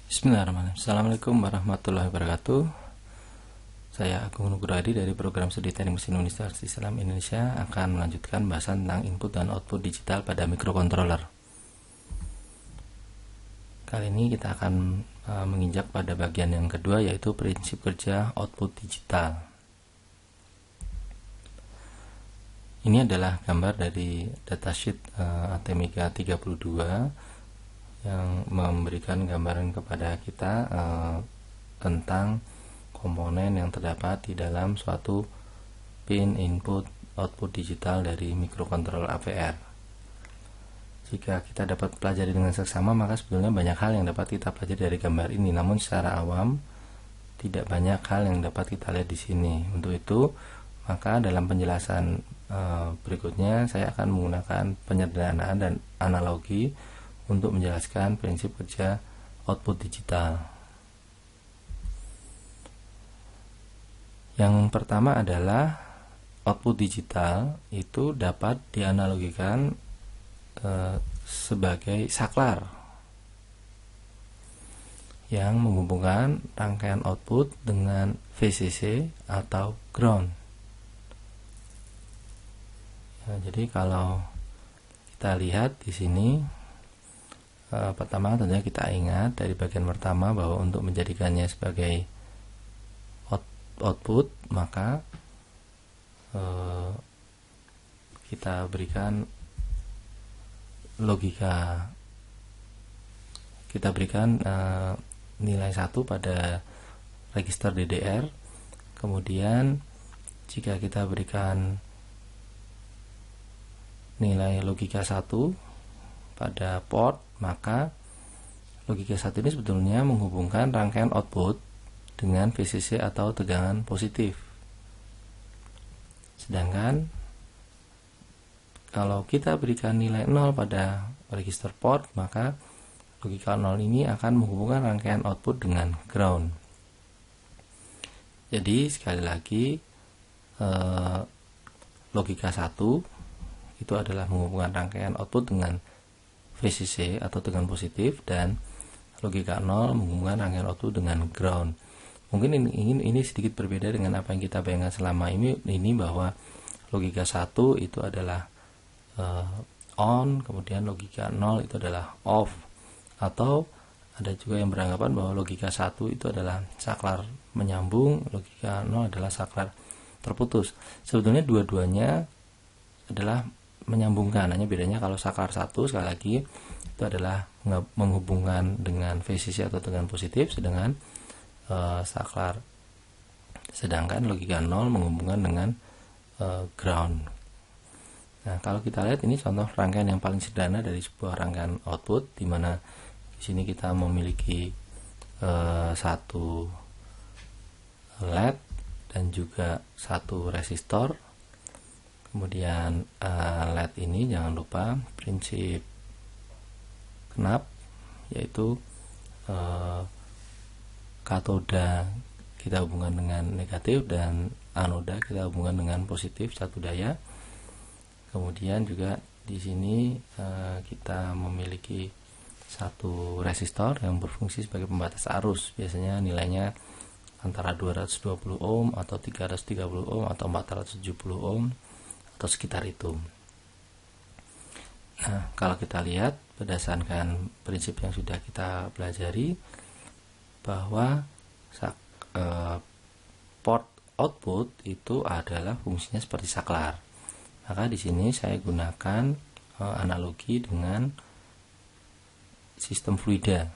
Bismillahirrahmanirrahim. Assalamualaikum warahmatullahi wabarakatuh. Saya Agung Nugradi dari program studi teknik mesin Universitas Islam Indonesia akan melanjutkan bahasan tentang input dan output digital pada microcontroller. Kali ini kita akan menginjak pada bagian yang kedua, yaitu prinsip kerja output digital. Ini adalah gambar dari datasheet Atmega 32 yang memberikan gambaran kepada kita tentang komponen yang terdapat di dalam suatu pin input output digital dari microcontroller AVR. Jika kita dapat pelajari dengan seksama, maka sebetulnya banyak hal yang dapat kita pelajari dari gambar ini. Namun secara awam tidak banyak hal yang dapat kita lihat di sini. Untuk itu, maka dalam penjelasan berikutnya saya akan menggunakan penyederhanaan dan analogi untuk menjelaskan prinsip kerja output digital. Yang pertama adalah output digital itu dapat dianalogikan sebagai saklar yang menghubungkan rangkaian output dengan VCC atau ground. Jadi kalau kita lihat di sini, pertama tentunya kita ingat dari bagian pertama bahwa untuk menjadikannya sebagai output, maka kita berikan logika, kita berikan nilai 1 pada register DDR. Kemudian jika kita berikan nilai logika 1 pada port, maka logika 1 ini sebetulnya menghubungkan rangkaian output dengan VCC atau tegangan positif. Sedangkan kalau kita berikan nilai 0 pada register port, maka logika 0 ini akan menghubungkan rangkaian output dengan ground. Jadi sekali lagi, logika 1 itu adalah menghubungkan rangkaian output dengan VCC atau tegangan positif, dan logika 0 menghubungkan rangkaian output dengan ground. Mungkin ini sedikit berbeda dengan apa yang kita bayangkan selama ini bahwa logika 1 itu adalah on, kemudian logika 0 itu adalah off. Atau ada juga yang beranggapan bahwa logika 1 itu adalah saklar menyambung, logika 0 adalah saklar terputus. Sebetulnya dua-duanya adalah menyambungkan, hanya bedanya kalau saklar 1 sekali lagi itu adalah menghubungkan dengan VCC atau tegangan positif, sedangkan logika 0 menghubungkan dengan ground. Nah, kalau kita lihat ini contoh rangkaian yang paling sederhana dari sebuah rangkaian output, di mana di sini kita memiliki satu LED dan juga satu resistor. Kemudian LED ini jangan lupa prinsip KNAP, yaitu katoda kita hubungkan dengan negatif dan anoda kita hubungkan dengan positif satu daya. Kemudian juga di sini kita memiliki satu resistor yang berfungsi sebagai pembatas arus. Biasanya nilainya antara 220 ohm atau 330 ohm atau 470 ohm atau sekitar itu. Nah, kalau kita lihat berdasarkan prinsip yang sudah kita pelajari, bahwa port output itu adalah fungsinya seperti saklar. Maka di sini saya gunakan analogi dengan sistem fluida,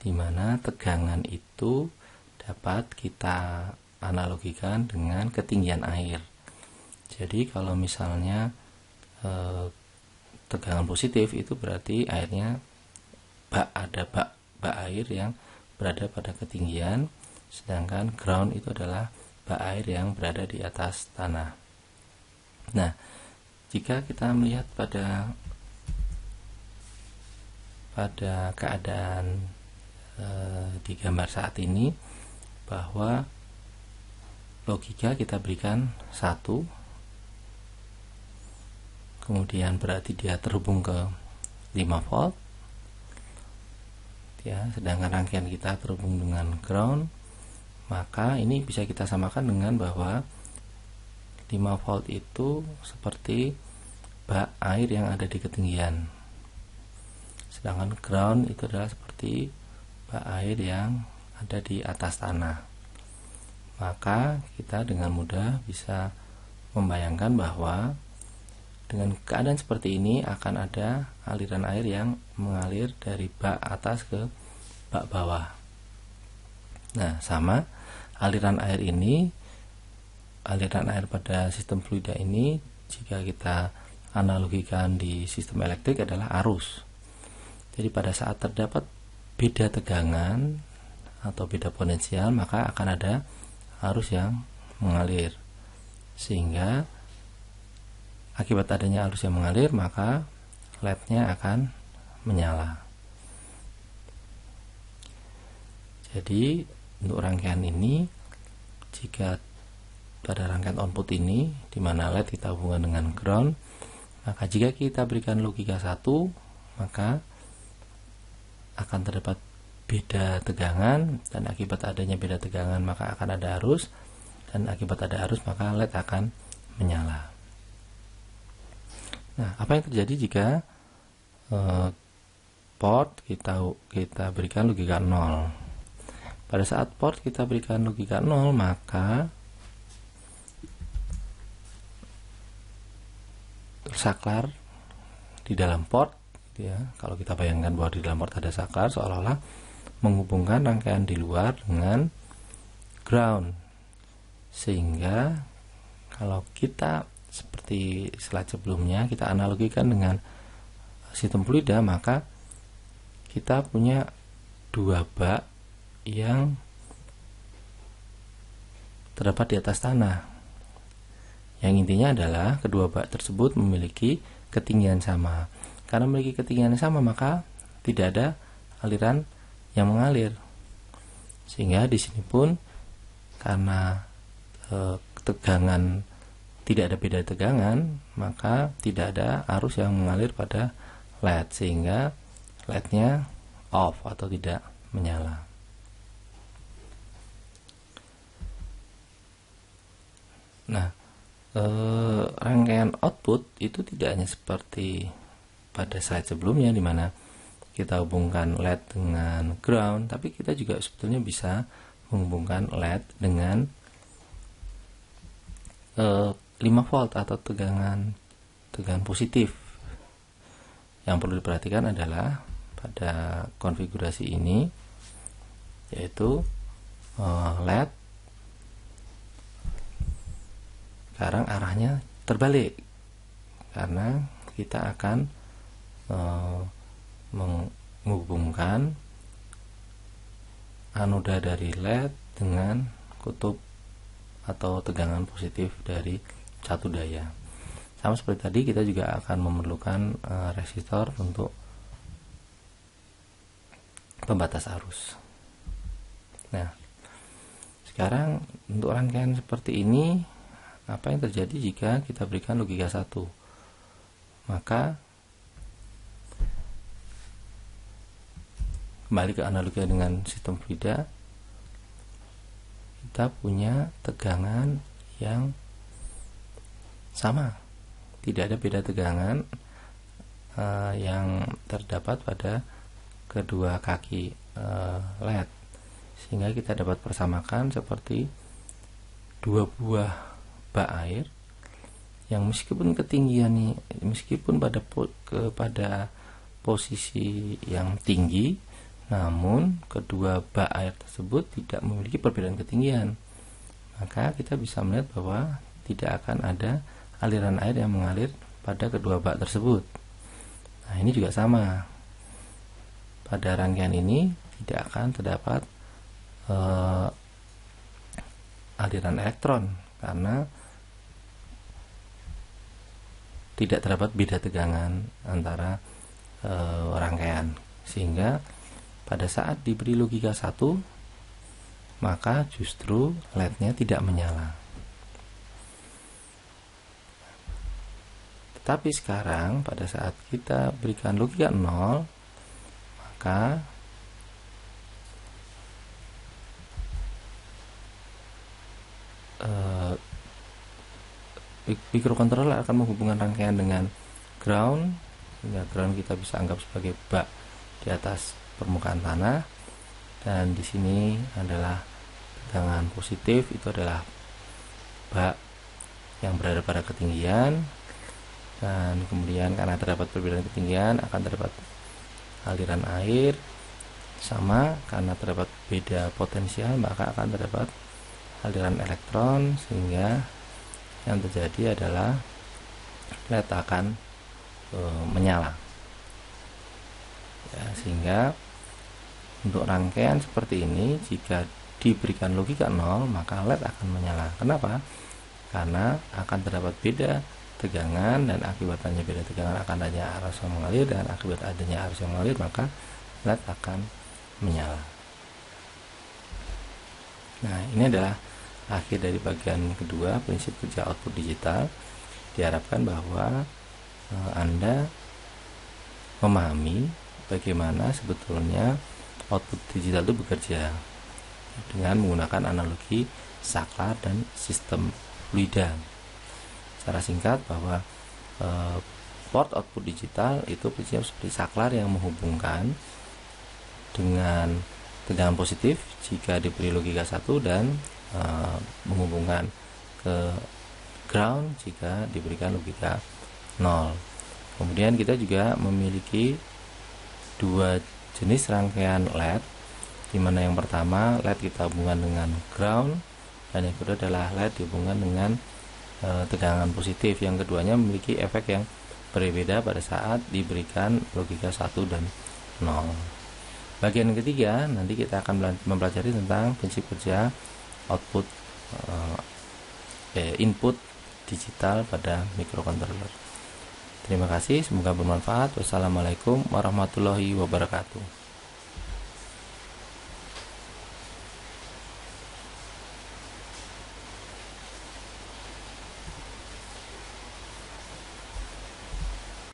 di mana tegangan itu dapat kita analogikan dengan ketinggian air. Jadi kalau misalnya tegangan positif itu berarti airnya ada bak air yang berada pada ketinggian, sedangkan ground itu adalah bak air yang berada di atas tanah. Nah, jika kita melihat pada keadaan di gambar saat ini, bahwa logika kita berikan 1, kemudian berarti dia terhubung ke 5 volt, ya, sedangkan rangkaian kita terhubung dengan ground, maka ini bisa kita samakan dengan bahwa 5 volt itu seperti bak air yang ada di ketinggian, sedangkan ground itu adalah seperti bak air yang ada di atas tanah. Maka kita dengan mudah bisa membayangkan bahwa dengan keadaan seperti ini akan ada aliran air yang mengalir dari bak atas ke bak bawah. Nah, sama aliran air pada sistem fluida ini, jika kita analogikan di sistem elektrik, adalah arus. Jadi pada saat terdapat beda tegangan atau beda potensial, maka akan ada arus yang mengalir, sehingga akibat adanya arus yang mengalir maka LED-nya akan menyala. Jadi untuk rangkaian ini, jika pada rangkaian output ini di mana LED kita hubungkan dengan ground, maka jika kita berikan logika 1, maka akan terdapat beda tegangan, dan akibat adanya beda tegangan maka akan ada arus, dan akibat ada arus maka LED akan menyala. Nah, apa yang terjadi jika port kita berikan logika 0? Pada saat port kita berikan logika 0, maka saklar di dalam port, ya, kalau kita bayangkan bahwa di dalam port ada saklar, seolah-olah menghubungkan rangkaian di luar dengan ground, sehingga kalau kita seperti slide sebelumnya kita analogikan dengan sistem fluida, maka kita punya dua bak yang terdapat di atas tanah, yang intinya adalah kedua bak tersebut memiliki ketinggian sama. Karena memiliki ketinggian yang sama, maka tidak ada aliran yang mengalir, sehingga di sini pun karena tegangan tidak ada beda tegangan, maka tidak ada arus yang mengalir pada LED, sehingga LED-nya off atau tidak menyala. Nah, rangkaian output itu tidak hanya seperti pada slide sebelumnya di mana kita hubungkan LED dengan ground, tapi kita juga sebetulnya bisa menghubungkan LED dengan 5 volt atau tegangan positif. Yang perlu diperhatikan adalah pada konfigurasi ini, yaitu LED sekarang arahnya terbalik, karena kita akan menghubungkan anoda dari LED dengan kutub atau tegangan positif dari satu daya. Sama seperti tadi, kita juga akan memerlukan resistor untuk pembatas arus. Nah, sekarang untuk rangkaian seperti ini, apa yang terjadi jika kita berikan logika 1? Maka kembali ke analogi dengan sistem fluida, kita punya tegangan yang sama, tidak ada beda tegangan yang terdapat pada kedua kaki LED, sehingga kita dapat persamakan seperti dua buah bak air yang meskipun ketinggiannya, meskipun pada posisi yang tinggi, namun kedua bak air tersebut tidak memiliki perbedaan ketinggian, maka kita bisa melihat bahwa tidak akan ada aliran air yang mengalir pada kedua bak tersebut. Nah, ini juga sama. Pada rangkaian ini tidak akan terdapat aliran elektron, karena tidak terdapat beda tegangan antara rangkaian, sehingga pada saat diberi logika 1, maka justru LED-nya tidak menyala. Tetapi sekarang pada saat kita berikan logika 0, maka microcontroller akan menghubungkan rangkaian dengan ground, sehingga ground kita bisa anggap sebagai bak di atas permukaan tanah, dan di sini adalah tegangan positif, itu adalah bak yang berada pada ketinggian, dan kemudian karena terdapat perbedaan ketinggian akan terdapat aliran air, sama karena terdapat beda potensial maka akan terdapat aliran elektron, sehingga yang terjadi adalah LED akan menyala ya. Sehingga untuk rangkaian seperti ini jika diberikan logika 0 maka LED akan menyala. Kenapa? Karena akan terdapat beda tegangan, dan akibat adanya beda tegangan akan adanya arus yang mengalir, dan akibat adanya arus yang mengalir maka LED akan menyala. Nah, ini adalah akhir dari bagian kedua, prinsip kerja output digital. Diharapkan bahwa Anda memahami bagaimana sebetulnya output digital itu bekerja dengan menggunakan analogi saklar dan sistem fluida. Secara singkat bahwa port output digital itu prinsipnya seperti saklar yang menghubungkan dengan tegangan positif jika diberi logika 1, dan menghubungkan ke ground jika diberikan logika 0. Kemudian kita juga memiliki dua jenis rangkaian LED, di mana yang pertama LED kita hubungkan dengan ground, dan yang kedua adalah LED dihubungkan dengan tegangan positif. Yang keduanya memiliki efek yang berbeda pada saat diberikan logika 1 dan 0. Bagian ketiga nanti kita akan mempelajari tentang prinsip kerja output input digital pada microcontroller. Terima kasih, semoga bermanfaat. Wassalamualaikum warahmatullahi wabarakatuh.